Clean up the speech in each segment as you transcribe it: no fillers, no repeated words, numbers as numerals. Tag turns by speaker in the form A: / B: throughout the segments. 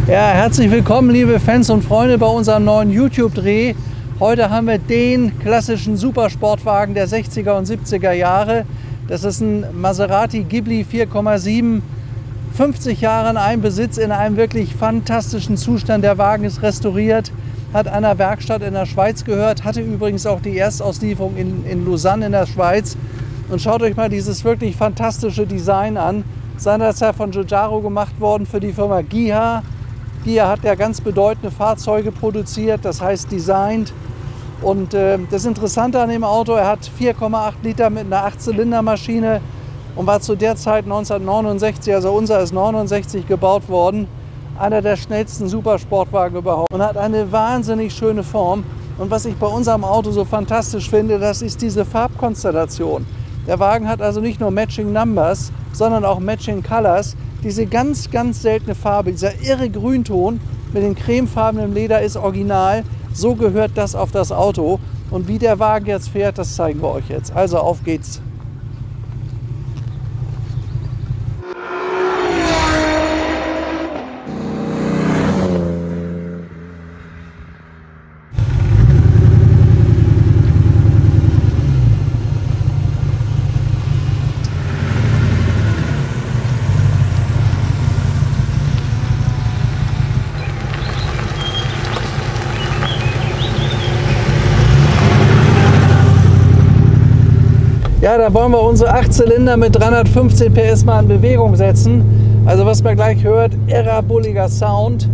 A: Ja, herzlich willkommen, liebe Fans und Freunde, bei unserem neuen YouTube-Dreh. Heute haben wir den klassischen Supersportwagen der 60er und 70er Jahre. Das ist ein Maserati Ghibli 4,7, 50 Jahre in einem Besitz, in einem wirklich fantastischen Zustand. Der Wagen ist restauriert, hat einer Werkstatt in der Schweiz gehört, hatte übrigens auch die Erstauslieferung in Lausanne in der Schweiz. Und schaut euch mal dieses wirklich fantastische Design an. Seinerzeit von Giugiaro gemacht worden für die Firma Ghia. Ghia hat ja ganz bedeutende Fahrzeuge produziert, das heißt designt. Und das Interessante an dem Auto, er hat 4,8 Liter mit einer 8-Zylinder-Maschine und war zu der Zeit 1969, also unser ist 69 gebaut worden, einer der schnellsten Supersportwagen überhaupt und hat eine wahnsinnig schöne Form. Und was ich bei unserem Auto so fantastisch finde, das ist diese Farbkonstellation. Der Wagen hat also nicht nur Matching Numbers, sondern auch Matching Colors. Diese ganz, ganz seltene Farbe, dieser irre Grünton mit dem cremefarbenen Leder ist original. So gehört das auf das Auto. Und wie der Wagen jetzt fährt, das zeigen wir euch jetzt. Also auf geht's. Ja, da wollen wir unsere 8 Zylinder mit 315 PS mal in Bewegung setzen. Also was man gleich hört, irrer bulliger Sound.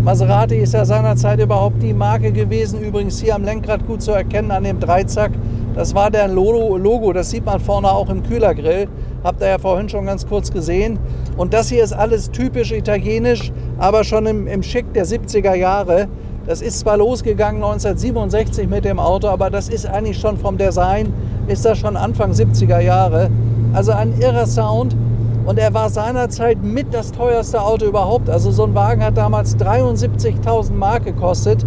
A: Maserati ist ja seinerzeit überhaupt die Marke gewesen. Übrigens hier am Lenkrad gut zu erkennen an dem Dreizack. Das war deren Logo, das sieht man vorne auch im Kühlergrill. Habt ihr ja vorhin schon ganz kurz gesehen. Und das hier ist alles typisch italienisch, aber schon im Schick der 70er Jahre. Das ist zwar losgegangen 1967 mit dem Auto, aber das ist eigentlich schon vom Design, ist das schon Anfang 70er Jahre. Also ein irrer Sound und er war seinerzeit mit das teuerste Auto überhaupt. Also so ein Wagen hat damals 73.000 Mark gekostet.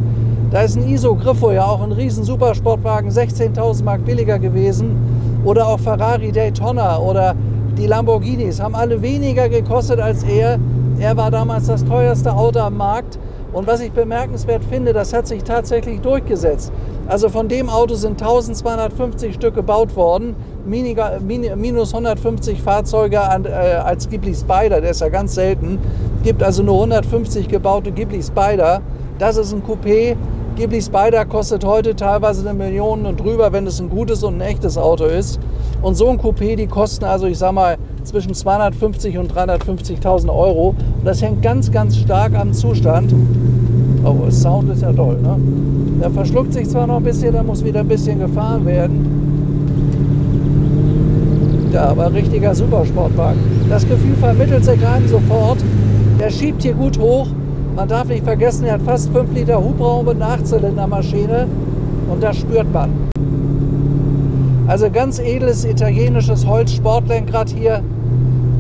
A: Da ist ein Iso Griffo, ja auch ein riesen Supersportwagen, 16.000 Mark billiger gewesen. Oder auch Ferrari Daytona oder die Lamborghinis haben alle weniger gekostet als er. Er war damals das teuerste Auto am Markt. Und was ich bemerkenswert finde, das hat sich tatsächlich durchgesetzt. Also von dem Auto sind 1250 Stück gebaut worden, minus 150 Fahrzeuge als Ghibli Spider, der ist ja ganz selten. Gibt also nur 150 gebaute Ghibli Spider. Das ist ein Coupé. Ghibli Spider kostet heute teilweise 1 Million und drüber, wenn es ein gutes und ein echtes Auto ist. Und so ein Coupé, die kosten also, ich sag mal, zwischen 250 und 350.000 Euro. Und das hängt ganz, ganz stark am Zustand. Oh, das Sound ist ja toll, ne? Der verschluckt sich zwar noch ein bisschen, da muss wieder ein bisschen gefahren werden. Ja, aber richtiger Supersportwagen. Das Gefühl vermittelt sich gerade sofort. Der schiebt hier gut hoch. Man darf nicht vergessen, er hat fast 5 Liter Hubraum mit einer 8-Zylinder-Maschine. Und das spürt man. Also ganz edles italienisches Holz-Sportlenkrad hier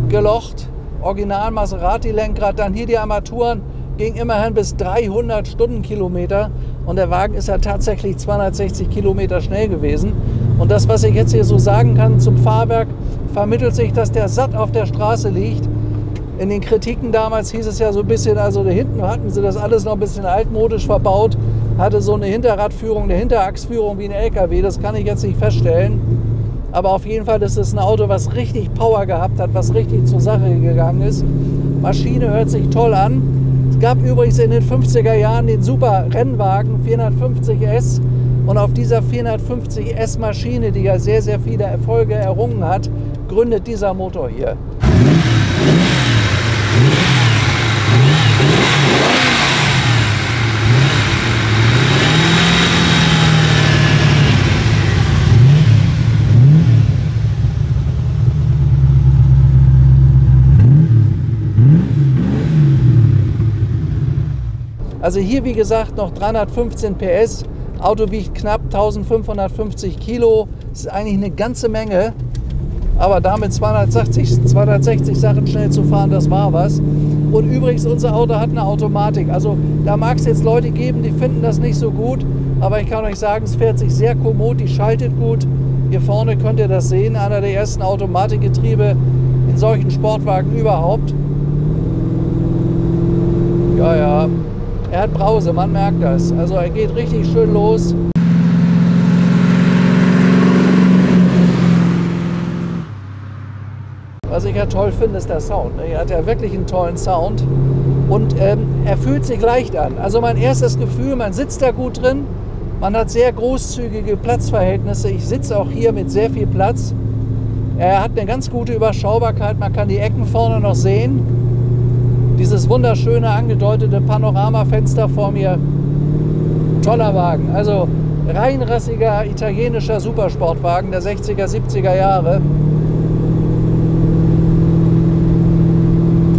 A: gelocht. Original Maserati-Lenkrad. Dann hier die Armaturen. Ging immerhin bis 300 Stundenkilometer und der Wagen ist ja tatsächlich 260 Kilometer schnell gewesen. Und das, was ich jetzt hier so sagen kann zum Fahrwerk, vermittelt sich, dass der satt auf der Straße liegt. In den Kritiken damals hieß es ja so ein bisschen, also da hinten hatten sie das alles noch ein bisschen altmodisch verbaut, hatte so eine Hinterradführung, eine Hinterachsführung wie ein LKW, das kann ich jetzt nicht feststellen. Aber auf jeden Fall ist es ein Auto, was richtig Power gehabt hat, was richtig zur Sache gegangen ist. Maschine hört sich toll an. Es gab übrigens in den 50er Jahren den super Rennwagen 450S und auf dieser 450S Maschine, die ja sehr, sehr viele Erfolge errungen hat, gründet dieser Motor hier. Also hier, wie gesagt, noch 315 PS. Auto wiegt knapp 1550 Kilo. Das ist eigentlich eine ganze Menge. Aber damit 260 Sachen schnell zu fahren, das war was. Und übrigens, unser Auto hat eine Automatik. Also da mag es jetzt Leute geben, die finden das nicht so gut. Aber ich kann euch sagen, es fährt sich sehr kommod, die schaltet gut. Hier vorne könnt ihr das sehen, einer der ersten Automatikgetriebe in solchen Sportwagen überhaupt. Ja, ja. Er hat Brause, man merkt das. Also er geht richtig schön los. Was ich ja toll finde, ist der Sound. Er hat ja wirklich einen tollen Sound und er fühlt sich leicht an. Also mein erstes Gefühl, man sitzt da gut drin, man hat sehr großzügige Platzverhältnisse. Ich sitze auch hier mit sehr viel Platz. Er hat eine ganz gute Überschaubarkeit, man kann die Ecken vorne noch sehen. Dieses wunderschöne angedeutete Panoramafenster vor mir. Toller Wagen, also reinrassiger italienischer Supersportwagen der 60er, 70er Jahre.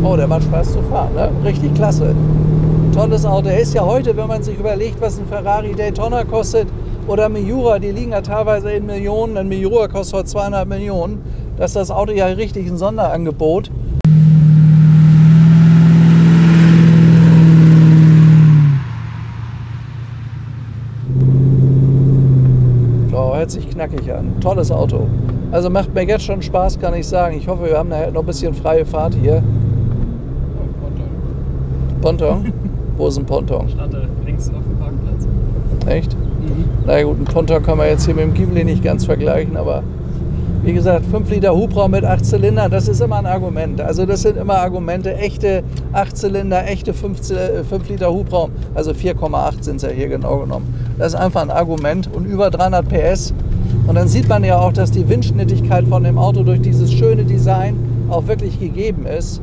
A: Oh, der macht Spaß zu fahren, ne? Richtig klasse. Tolles Auto. Er ist ja heute, wenn man sich überlegt, was ein Ferrari Daytona kostet oder Miura, die liegen ja teilweise in Millionen. Ein Miura kostet heute 200 Millionen. Das ist das Auto ja richtig ein Sonderangebot. Oh, hört sich knackig an. Tolles Auto. Also macht mir jetzt schon Spaß, kann ich sagen. Ich hoffe, wir haben nachher noch ein bisschen freie Fahrt hier. Ponton? Wo ist ein Ponton?
B: Stand da links auf dem Parkplatz.
A: Echt? Mhm. Na gut, ein Ponton kann man jetzt hier mit dem Ghibli nicht ganz vergleichen, aber wie gesagt, 5 Liter Hubraum mit 8 Zylindern, das ist immer ein Argument. Also das sind immer Argumente, echte 8 Zylinder, echte 5 Liter Hubraum, also 4,8 sind es ja hier genau genommen. Das ist einfach ein Argument und über 300 PS. Und dann sieht man ja auch, dass die Windschnittigkeit von dem Auto durch dieses schöne Design auch wirklich gegeben ist.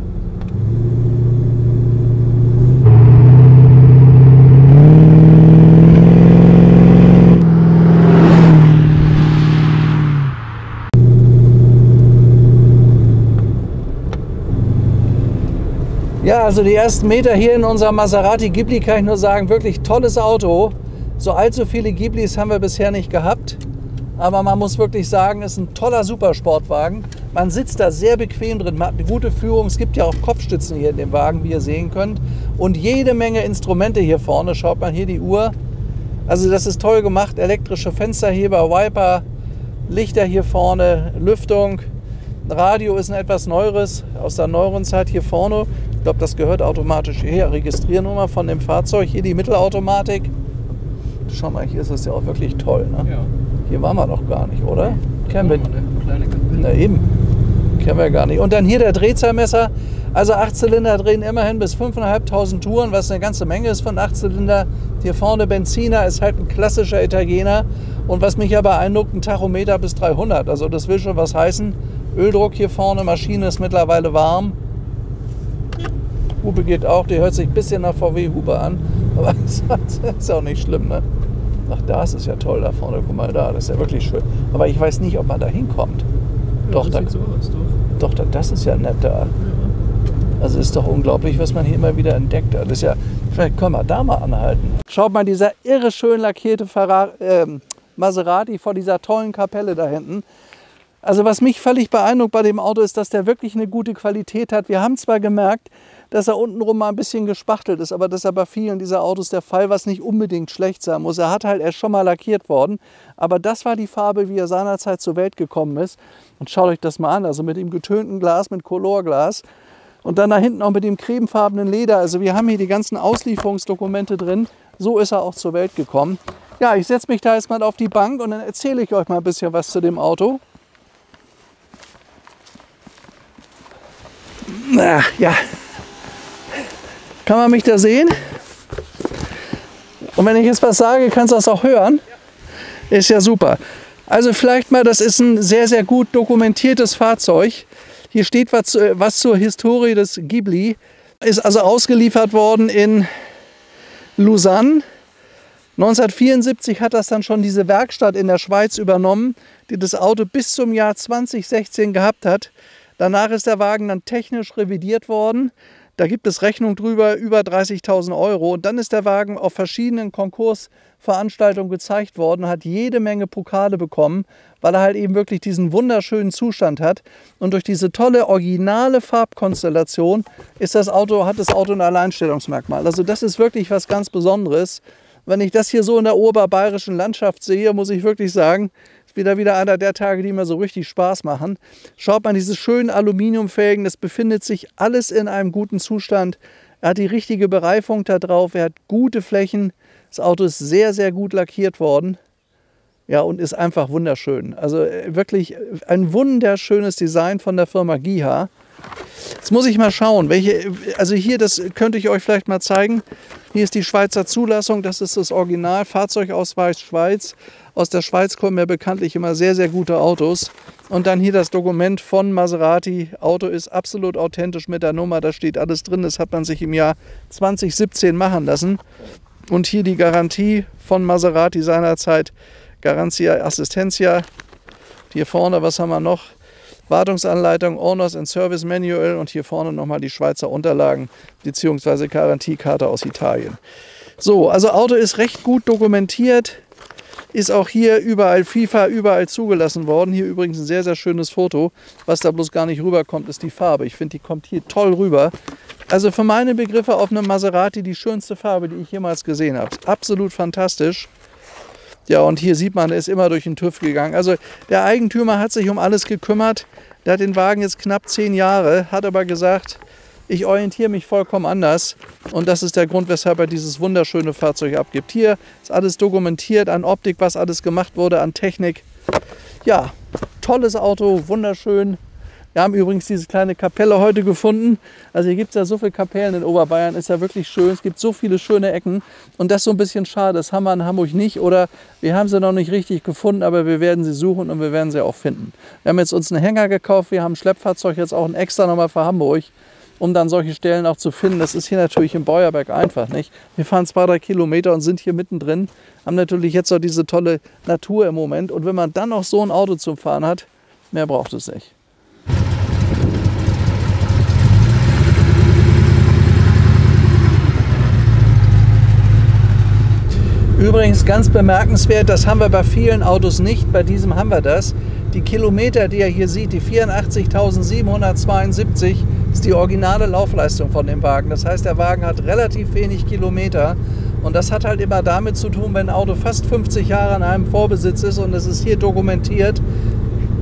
A: Ja, also die ersten Meter hier in unserem Maserati Ghibli kann ich nur sagen, wirklich tolles Auto. So allzu viele Ghiblis haben wir bisher nicht gehabt. Aber man muss wirklich sagen, es ist ein toller Supersportwagen. Man sitzt da sehr bequem drin, man hat eine gute Führung. Es gibt ja auch Kopfstützen hier in dem Wagen, wie ihr sehen könnt. Und jede Menge Instrumente hier vorne. Schaut mal hier die Uhr. Also das ist toll gemacht. Elektrische Fensterheber, Wiper, Lichter hier vorne, Lüftung. Radio ist ein etwas neueres, aus der neueren Zeit hier vorne. Ich glaube, das gehört automatisch hierher. Registriernummer von dem Fahrzeug. Hier die Mittelautomatik. Schau mal, hier ist es ja auch wirklich toll. Ne? Ja. Hier waren wir noch gar nicht, oder? Kennen wir. Na eben. Kennen wir gar nicht. Und dann hier der Drehzahlmesser. Also 8 Zylinder drehen immerhin bis 5.500 Touren, was eine ganze Menge ist von 8 Zylinder. Hier vorne Benziner ist halt ein klassischer Italiener. Und was mich ja beeindruckt, ein Tachometer bis 300. Also das will schon was heißen. Öldruck hier vorne, Maschine ist mittlerweile warm. Hupe geht auch, die hört sich ein bisschen nach VW-Hupe an. Aber das ist auch nicht schlimm, ne? Ach, da ist es ja toll da vorne, guck mal da, das ist ja wirklich schön. Aber ich weiß nicht, ob man da hinkommt. Ja, doch, das, doch, das ist ja nett da. Ja. Also ist doch unglaublich, was man hier immer wieder entdeckt hat. Das ist ja, vielleicht können wir da mal anhalten. Schaut mal, dieser irre schön lackierte Maserati vor dieser tollen Kapelle da hinten. Also was mich völlig beeindruckt bei dem Auto ist, dass der wirklich eine gute Qualität hat. Wir haben zwar gemerkt, dass er untenrum mal ein bisschen gespachtelt ist, aber das ist ja bei vielen dieser Autos der Fall, was nicht unbedingt schlecht sein muss. Er ist schon mal lackiert worden, aber das war die Farbe, wie er seinerzeit zur Welt gekommen ist. Und schaut euch das mal an, also mit dem getönten Glas, mit Colorglas und dann da hinten auch mit dem cremefarbenen Leder. Also wir haben hier die ganzen Auslieferungsdokumente drin. So ist er auch zur Welt gekommen. Ja, ich setze mich da jetzt mal auf die Bank und dann erzähle ich euch mal ein bisschen was zu dem Auto. Ja, kann man mich da sehen? Und wenn ich jetzt was sage, kannst du das auch hören? Ist ja super. Also vielleicht mal, das ist ein sehr, sehr gut dokumentiertes Fahrzeug. Hier steht was zur Historie des Ghibli. Ist also ausgeliefert worden in Lausanne. 1974 hat das dann schon diese Werkstatt in der Schweiz übernommen, die das Auto bis zum Jahr 2016 gehabt hat. Danach ist der Wagen dann technisch revidiert worden. Da gibt es Rechnung drüber, über 30.000 Euro. Und dann ist der Wagen auf verschiedenen Konkursveranstaltungen gezeigt worden, hat jede Menge Pokale bekommen, weil er halt eben wirklich diesen wunderschönen Zustand hat. Und durch diese tolle, originale Farbkonstellation hat das Auto ein Alleinstellungsmerkmal. Also das ist wirklich was ganz Besonderes. Wenn ich das hier so in der oberbayerischen Landschaft sehe, muss ich wirklich sagen, ist wieder einer der Tage, die mir so richtig Spaß machen. Schaut mal, diese schönen Aluminiumfelgen, das befindet sich alles in einem guten Zustand. Er hat die richtige Bereifung da drauf, er hat gute Flächen. Das Auto ist sehr, sehr gut lackiert worden. Ja, und ist einfach wunderschön. Also wirklich ein wunderschönes Design von der Firma Giha. Jetzt muss ich mal schauen, also hier, das könnte ich euch vielleicht mal zeigen. Hier ist die Schweizer Zulassung, das ist das Original, Fahrzeugausweis Schweiz. Aus der Schweiz kommen ja bekanntlich immer sehr, sehr gute Autos. Und dann hier das Dokument von Maserati. Auto ist absolut authentisch mit der Nummer, da steht alles drin. Das hat man sich im Jahr 2017 machen lassen. Und hier die Garantie von Maserati seinerzeit, Garantia Assistencia. Hier vorne, was haben wir noch? Wartungsanleitung, Owners and Service Manual und hier vorne nochmal die Schweizer Unterlagen bzw. Garantiekarte aus Italien. So, also Auto ist recht gut dokumentiert, ist auch hier überall FIFA, überall zugelassen worden. Hier übrigens ein sehr, sehr schönes Foto. Was da bloß gar nicht rüberkommt, ist die Farbe. Ich finde, die kommt hier toll rüber. Also für meine Begriffe auf einem Maserati die schönste Farbe, die ich jemals gesehen habe. Absolut fantastisch. Ja, und hier sieht man, er ist immer durch den TÜV gegangen. Also der Eigentümer hat sich um alles gekümmert. Der hat den Wagen jetzt knapp 10 Jahre, hat aber gesagt, ich orientiere mich vollkommen anders. Und das ist der Grund, weshalb er dieses wunderschöne Fahrzeug abgibt. Hier ist alles dokumentiert an Optik, was alles gemacht wurde, an Technik. Ja, tolles Auto, wunderschön. Wir haben übrigens diese kleine Kapelle heute gefunden. Also hier gibt es ja so viele Kapellen in Oberbayern, ist ja wirklich schön. Es gibt so viele schöne Ecken und das ist so ein bisschen schade. Das haben wir in Hamburg nicht oder wir haben sie noch nicht richtig gefunden, aber wir werden sie suchen und wir werden sie auch finden. Wir haben jetzt uns einen Hänger gekauft, wir haben ein Schleppfahrzeug jetzt auch ein extra nochmal für Hamburg, um dann solche Stellen auch zu finden. Das ist hier natürlich im Beuerberg einfach nicht. Wir fahren 2-3 Kilometer und sind hier mittendrin, haben natürlich jetzt auch diese tolle Natur im Moment und wenn man dann noch so ein Auto zum Fahren hat, mehr braucht es nicht. Übrigens ganz bemerkenswert, das haben wir bei vielen Autos nicht, bei diesem haben wir das. Die Kilometer, die ihr hier seht, die 84.772, ist die originale Laufleistung von dem Wagen. Das heißt, der Wagen hat relativ wenig Kilometer und das hat halt immer damit zu tun, wenn ein Auto fast 50 Jahre an einem Vorbesitz ist und es ist hier dokumentiert,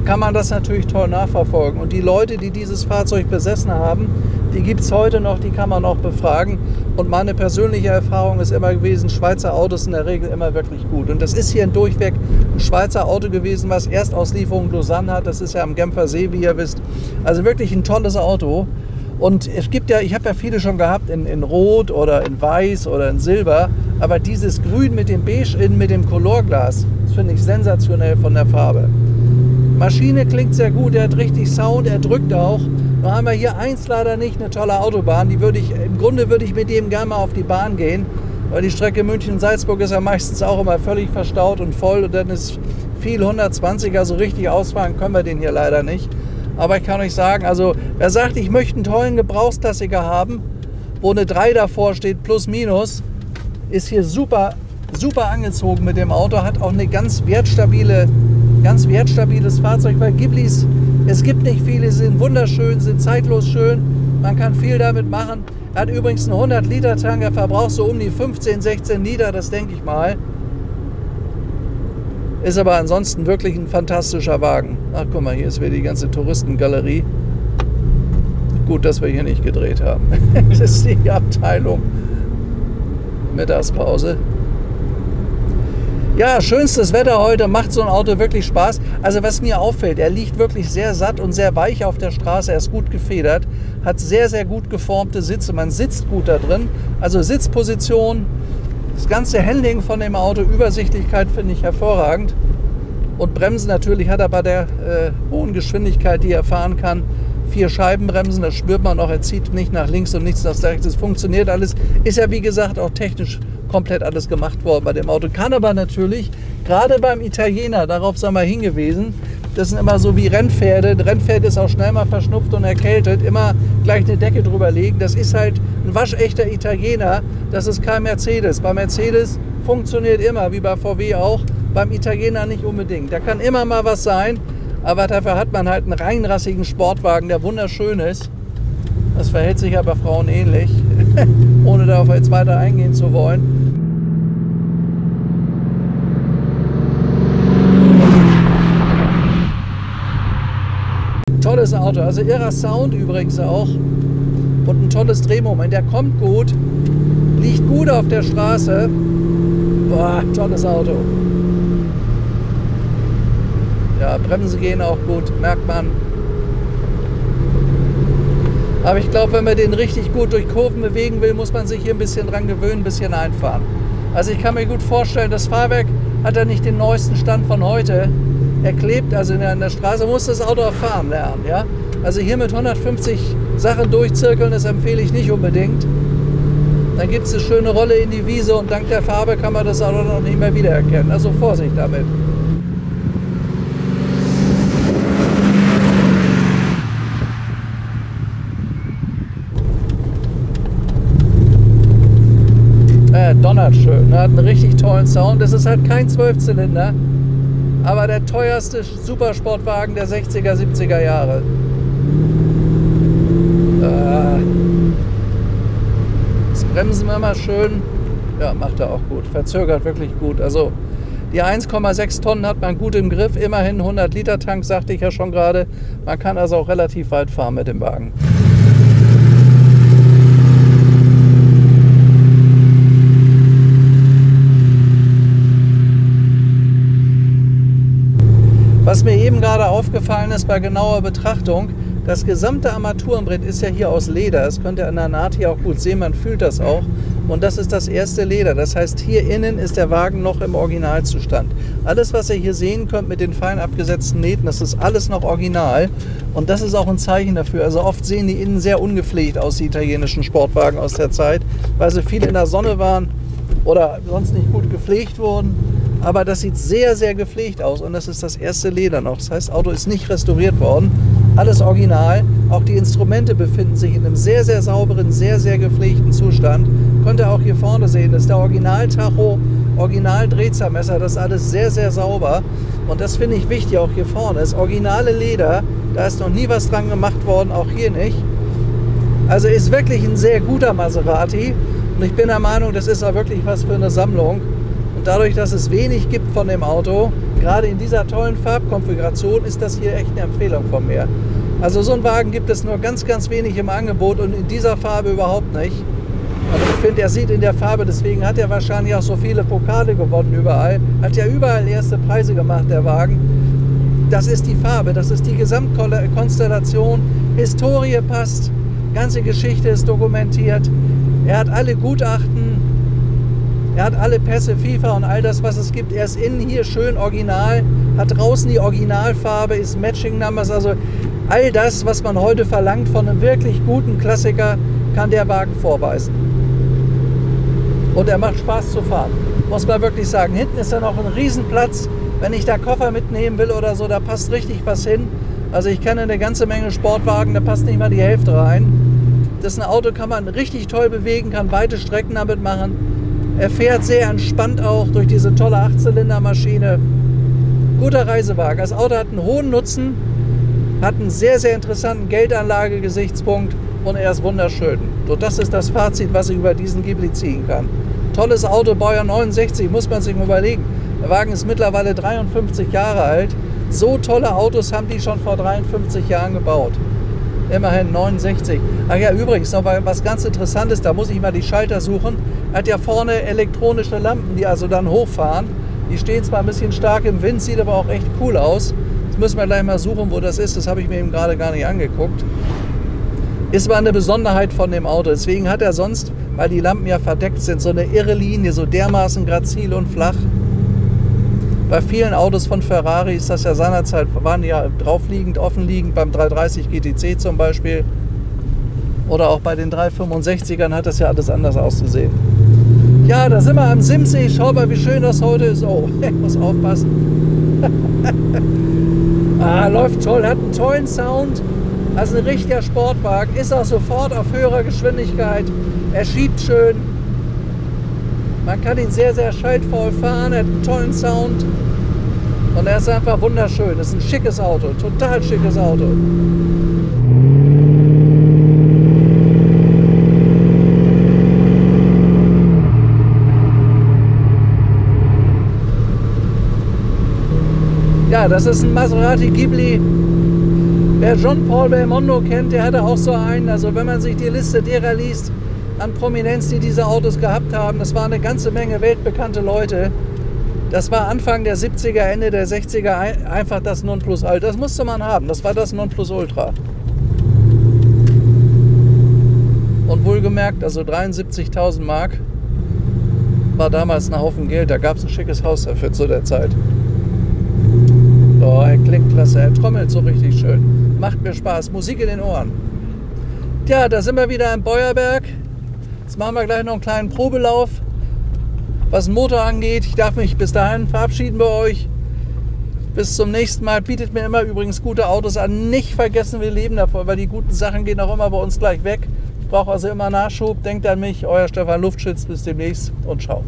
A: kann man das natürlich toll nachverfolgen. Und die Leute, die dieses Fahrzeug besessen haben, die gibt es heute noch, die kann man auch befragen. Und meine persönliche Erfahrung ist immer gewesen, Schweizer Autos in der Regel immer wirklich gut. Und das ist hier ein durchweg ein Schweizer Auto gewesen, was Erstauslieferung Lausanne hat. Das ist ja am Genfer See, wie ihr wisst. Also wirklich ein tolles Auto. Und es gibt ja, ich habe ja viele schon gehabt in Rot oder in Weiß oder in Silber. Aber dieses Grün mit dem Beige innen, mit dem Colorglas, das finde ich sensationell von der Farbe. Maschine klingt sehr gut, er hat richtig Sound, er drückt auch. Nur haben wir hier eins leider nicht, eine tolle Autobahn. Im Grunde würde ich mit dem gerne mal auf die Bahn gehen, weil die Strecke München-Salzburg ist ja meistens auch immer völlig verstaut und voll und dann ist viel 120, also richtig ausfahren können wir den hier leider nicht. Aber ich kann euch sagen, also wer sagt, ich möchte einen tollen Gebrauchsklassiker haben, wo eine 3 davor steht, plus minus, ist hier super, super angezogen mit dem Auto, hat auch eine ganz wertstabiles Fahrzeug, weil Ghiblis, es gibt nicht viele, sind wunderschön, sind zeitlos schön, man kann viel damit machen. Er hat übrigens einen 100-Liter-Tank, er verbraucht so um die 15, 16 Liter, das denke ich mal. Ist aber ansonsten wirklich ein fantastischer Wagen. Ach, guck mal, hier ist wieder die ganze Touristengalerie. Gut, dass wir hier nicht gedreht haben. Das ist die Abteilung Mittagspause. Ja, schönstes Wetter heute, macht so ein Auto wirklich Spaß. Also was mir auffällt, er liegt wirklich sehr satt und sehr weich auf der Straße. Er ist gut gefedert, hat sehr, sehr gut geformte Sitze. Man sitzt gut da drin. Also Sitzposition, das ganze Handling von dem Auto, Übersichtlichkeit finde ich hervorragend. Und Bremsen natürlich hat er bei der hohen Geschwindigkeit, die er fahren kann, 4 Scheibenbremsen. Das spürt man auch, er zieht nicht nach links und nichts nach rechts. Es funktioniert alles. Ist ja wie gesagt auch technisch komplett alles gemacht worden bei dem Auto. Kann aber natürlich, gerade beim Italiener, darauf sind wir hingewiesen, das sind immer so wie Rennpferde. Ein Rennpferd ist auch schnell mal verschnupft und erkältet, immer gleich eine Decke drüber legen. Das ist halt ein waschechter Italiener, das ist kein Mercedes. Bei Mercedes funktioniert immer, wie bei VW auch, beim Italiener nicht unbedingt. Da kann immer mal was sein, aber dafür hat man halt einen reinrassigen Sportwagen, der wunderschön ist. Das verhält sich aber Frauen ähnlich, ohne darauf jetzt weiter eingehen zu wollen. Tolles Auto, also irrer Sound übrigens auch. und ein tolles Drehmoment. Der kommt gut, liegt gut auf der Straße. Boah, tolles Auto. Ja, Bremsen gehen auch gut, merkt man. Aber ich glaube, wenn man den richtig gut durch Kurven bewegen will, muss man sich hier ein bisschen dran gewöhnen, ein bisschen einfahren. Also ich kann mir gut vorstellen, das Fahrwerk hat ja nicht den neuesten Stand von heute. Er klebt also in der Straße, muss das Auto auch fahren lernen. Ja? Also hier mit 150 Sachen durchzirkeln, das empfehle ich nicht unbedingt. Dann gibt es eine schöne Rolle in die Wiese und dank der Farbe kann man das Auto noch nicht mehr wiedererkennen. Also Vorsicht damit. Donnert schön, hat einen richtig tollen Sound. Das ist halt kein 12-Zylinder, aber der teuerste Supersportwagen der 60er, 70er Jahre. Jetzt bremsen wir mal schön. Ja, macht er auch gut. Verzögert wirklich gut. Also die 1,6 Tonnen hat man gut im Griff. Immerhin 100 Liter Tank, sagte ich ja schon gerade. Man kann also auch relativ weit fahren mit dem Wagen. Was mir eben gerade aufgefallen ist bei genauer Betrachtung, das gesamte Armaturenbrett ist ja hier aus Leder. Das könnt ihr an der Naht hier auch gut sehen, man fühlt das auch. Und das ist das erste Leder. Das heißt, hier innen ist der Wagen noch im Originalzustand. Alles, was ihr hier sehen könnt mit den fein abgesetzten Nähten, das ist alles noch original. Und das ist auch ein Zeichen dafür. Also oft sehen die innen sehr ungepflegt aus, die italienischen Sportwagen aus der Zeit, weil sie viel in der Sonne waren oder sonst nicht gut gepflegt wurden. Aber das sieht sehr, sehr gepflegt aus und das ist das erste Leder noch. Das heißt, das Auto ist nicht restauriert worden. Alles original. Auch die Instrumente befinden sich in einem sehr, sehr sauberen, sehr, sehr gepflegten Zustand. Könnt ihr auch hier vorne sehen. Das ist der Original-Tacho, Original-Drehzahlmesser. Das ist alles sehr, sehr sauber. Und das finde ich wichtig, auch hier vorne. Das originale Leder, da ist noch nie was dran gemacht worden, auch hier nicht. Also ist wirklich ein sehr guter Maserati. Und ich bin der Meinung, das ist auch wirklich was für eine Sammlung. Und dadurch, dass es wenig gibt von dem Auto, gerade in dieser tollen Farbkonfiguration, ist das hier echt eine Empfehlung von mir. Also so einen Wagen gibt es nur ganz, ganz wenig im Angebot und in dieser Farbe überhaupt nicht. Also ich finde, er sieht in der Farbe, deswegen hat er wahrscheinlich auch so viele Pokale gewonnen überall. Hat ja überall erste Preise gemacht, der Wagen. Das ist die Farbe, das ist die Gesamtkonstellation. Historie passt, ganze Geschichte ist dokumentiert. Er hat alle Gutachten. Er hat alle Pässe, FIFA und all das, was es gibt. Er ist innen hier schön original, hat draußen die Originalfarbe, ist Matching Numbers. Also all das, was man heute verlangt von einem wirklich guten Klassiker, kann der Wagen vorweisen. Und er macht Spaß zu fahren, muss man wirklich sagen. Hinten ist ja noch ein Riesenplatz. Wenn ich da Koffer mitnehmen will oder so, da passt richtig was hin. Also ich kenne eine ganze Menge Sportwagen, da passt nicht mal die Hälfte rein. Das ist ein Auto, kann man richtig toll bewegen, kann weite Strecken damit machen. Er fährt sehr entspannt auch durch diese tolle 8-Zylinder-Maschine. Guter Reisewagen. Das Auto hat einen hohen Nutzen, hat einen sehr, sehr interessanten Geldanlage-Gesichtspunkt und er ist wunderschön. So, das ist das Fazit, was ich über diesen Ghibli ziehen kann. Tolles Auto, Baujahr 69, muss man sich mal überlegen. Der Wagen ist mittlerweile 53 Jahre alt. So tolle Autos haben die schon vor 53 Jahren gebaut. Immerhin 69. Ach ja, übrigens noch was ganz Interessantes, da muss ich mal die Schalter suchen. Er hat ja vorne elektronische Lampen, die also dann hochfahren. Die stehen zwar ein bisschen stark im Wind, sieht aber auch echt cool aus. Das müssen wir gleich mal suchen, wo das ist. Das habe ich mir eben gerade gar nicht angeguckt. Ist aber eine Besonderheit von dem Auto. Deswegen hat er sonst, weil die Lampen ja verdeckt sind, so eine irre Linie, so dermaßen grazil und flach. Bei vielen Autos von Ferrari ist das ja seinerzeit, waren die ja draufliegend, offenliegend, beim 330 GTC zum Beispiel. Oder auch bei den 365ern hat das ja alles anders ausgesehen. Ja, da sind wir am Simsee. Schau mal, wie schön das heute ist. Oh, ich muss aufpassen. Läuft toll, hat einen tollen Sound. Also ein richtiger Sportwagen. Ist auch sofort auf höherer Geschwindigkeit. Er schiebt schön. Man kann ihn sehr, sehr schaltvoll fahren. Er hat einen tollen Sound. Und er ist einfach wunderschön. Das ist ein schickes Auto. Total schickes Auto. Ja, das ist ein Maserati Ghibli Wer John Paul Belmondo kennt, der hatte auch so einen. Also wenn man sich die Liste derer liest an Prominenz, die diese Autos gehabt haben, das war eine ganze Menge weltbekannte Leute. Das war Anfang der 70er, Ende der 60er einfach das Nonplusultra. Das musste man haben, das war das Nonplusultra. Und wohlgemerkt, also 73.000 Mark war damals ein Haufen Geld. Da gab es ein schickes Haus dafür zu der Zeit. Oh, er klingt klasse, er trommelt so richtig schön. Macht mir Spaß, Musik in den Ohren. Ja, da sind wir wieder im Beuerberg. Jetzt machen wir gleich noch einen kleinen Probelauf, was den Motor angeht. Ich darf mich bis dahin verabschieden bei euch. Bis zum nächsten Mal. Bietet mir immer übrigens gute Autos an. Nicht vergessen, wir leben davon, weil die guten Sachen gehen auch immer bei uns gleich weg. Ich brauche also immer Nachschub. Denkt an mich, euer Stefan Luftschütz. Bis demnächst und ciao.